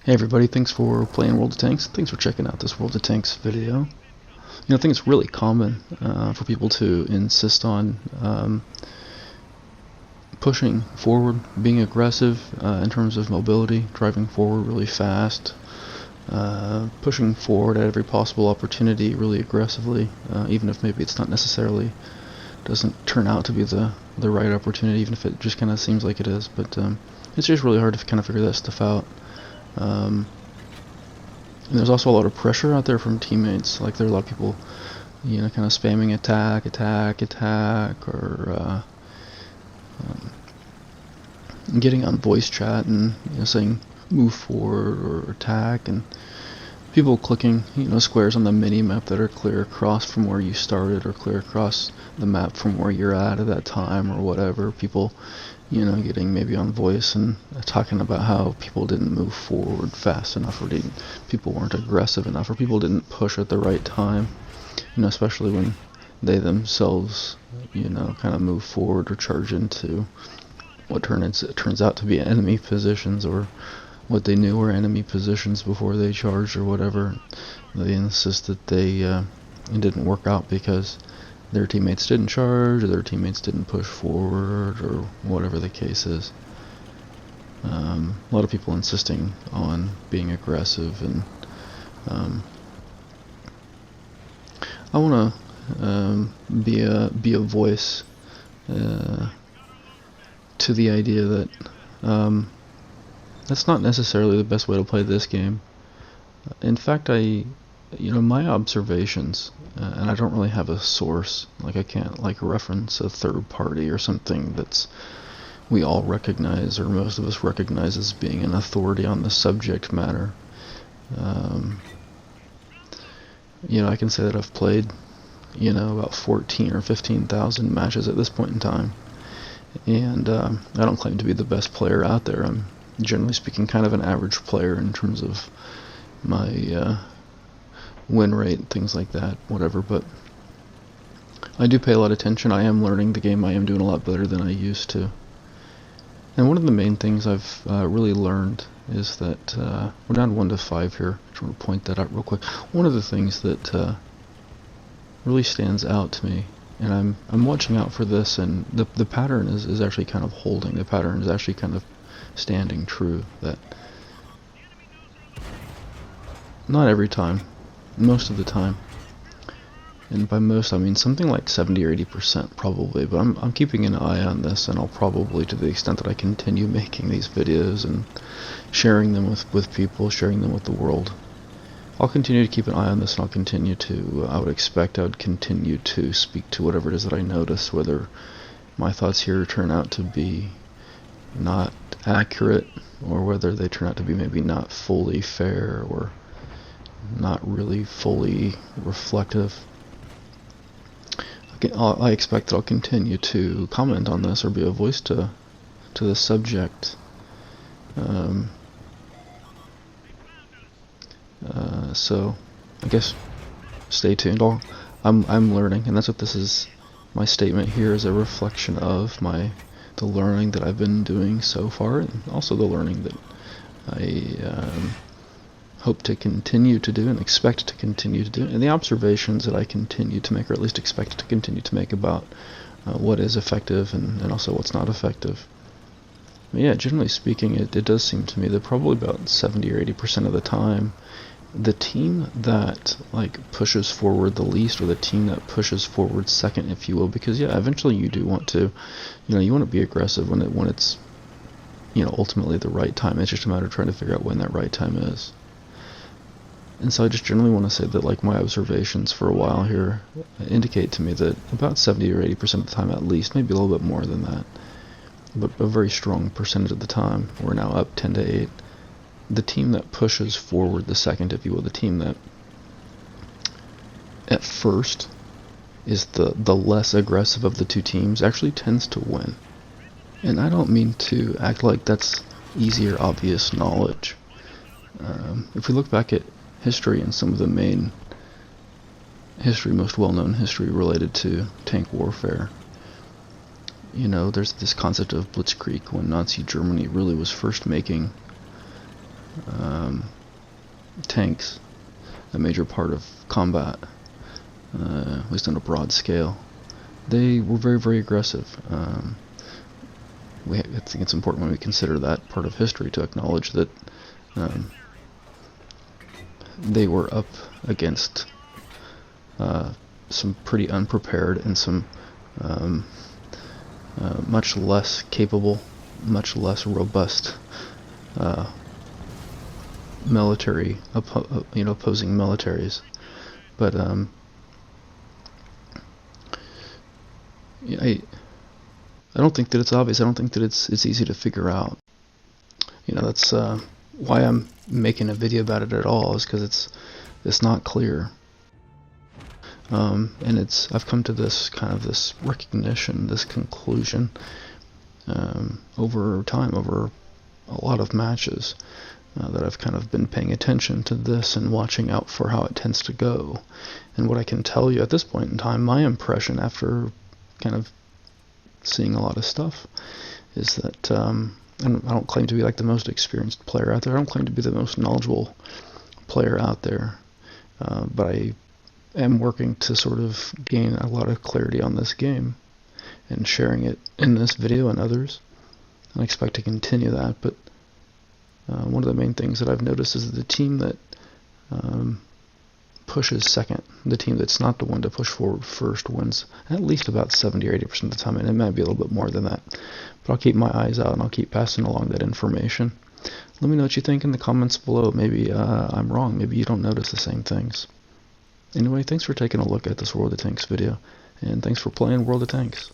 Hey everybody, thanks for playing World of Tanks. Thanks for checking out this World of Tanks video. I think it's really common for people to insist on pushing forward, being aggressive in terms of mobility, driving forward really fast, pushing forward at every possible opportunity really aggressively, even if maybe it's not necessarily, doesn't turn out to be the right opportunity, even if it just kind of seems like it is. But it's just really hard to kind of figure that stuff out. And there's also a lot of pressure out there from teammates. Like there are a lot of people, kind of spamming attack, or getting on voice chat and saying move forward or attack, and people clicking squares on the mini map that are clear across from where you started or clear across the map from where you're at that time or whatever. People getting maybe on voice and talking about how people didn't move forward fast enough, or people weren't aggressive enough, or people didn't push at the right time, especially when they themselves kind of move forward or charge into what turns out to be enemy positions, or what they knew were enemy positions before they charged or whatever. They insist that it didn't work out because their teammates didn't charge, or their teammates didn't push forward, or whatever the case is. A lot of people insisting on being aggressive, and I want to be a voice to the idea that that's not necessarily the best way to play this game. In fact, my observations, and I don't really have a source, I can't reference a third party or something that's we all recognize, or most of us recognize as being an authority on the subject matter. I can say that I've played about 14 or 15,000 matches at this point in time, and I don't claim to be the best player out there. I'm generally speaking kind of an average player in terms of my win rate, things like that, whatever, but I do pay a lot of attention. I am learning the game. I am doing a lot better than I used to. And one of the main things I've really learned is that we're down 1 to 5 here. I just want to point that out real quick. One of the things that really stands out to me, and I'm watching out for this, and the pattern is actually kind of holding. The pattern is actually kind of standing true, that not every time, most of the time, and by most I mean something like 70 or 80% probably, but I'm keeping an eye on this, and I'll probably, to the extent that I continue making these videos and sharing them with people, sharing them with the world, I'll continue to keep an eye on this, and I'll continue to, I would continue to speak to whatever it is that I notice, whether my thoughts here turn out to be not accurate, or whether they turn out to be maybe not fully fair, or not really fully reflective. I expect that I'll continue to comment on this, or be a voice to the subject. So I guess stay tuned. I'm learning, and that's what this is. My statement here is a reflection of the learning that I've been doing so far, and also the learning that I hope to continue to do and expect to continue to do, and the observations that I continue to make, or at least expect to continue to make, about what is effective and also what's not effective. But yeah, generally speaking, it does seem to me that probably about 70 or 80% of the time, the team that pushes forward the least, or the team that pushes forward second, if you will, because yeah, eventually you do want to, you want to be aggressive when it's ultimately the right time. It's just a matter of trying to figure out when that right time is. And so I just generally want to say that my observations for a while here indicate to me that about 70 or 80% of the time, at least, maybe a little bit more than that, but a very strong percentage of the time, we're now up 10 to 8, the team that pushes forward the second, if you will, the team that at first is the less aggressive of the two teams, actually tends to win. And I don't mean to act like that's easy or obvious knowledge. If we look back at history, and some of the main history, most well-known history related to tank warfare, there's this concept of blitzkrieg, when Nazi Germany really was first making tanks a major part of combat, at least on a broad scale. They were very, very aggressive. I think it's important when we consider that part of history to acknowledge that they were up against some pretty unprepared and some much less capable, much less robust military, opposing militaries. But I don't think that it's obvious. I don't think that it's easy to figure out. That's why I'm making a video about it at all, is because it's not clear. And I've come to this recognition, this conclusion, over time, over a lot of matches, that I've kind of been paying attention to this and watching out for how it tends to go. And what I can tell you at this point in time, my impression after kind of seeing a lot of stuff, is that I don't claim to be like the most experienced player out there. I don't claim to be the most knowledgeable player out there, but I am working to sort of gain a lot of clarity on this game and sharing it in this video and others. I expect to continue that, but one of the main things that I've noticed is that the team that pushes second, the team that's not the one to push forward first, wins at least about 70 or 80% of the time, and it might be a little bit more than that. But I'll keep my eyes out and I'll keep passing along that information. Let me know what you think in the comments below. Maybe I'm wrong. Maybe you don't notice the same things. Anyway, thanks for taking a look at this World of Tanks video, and thanks for playing World of Tanks.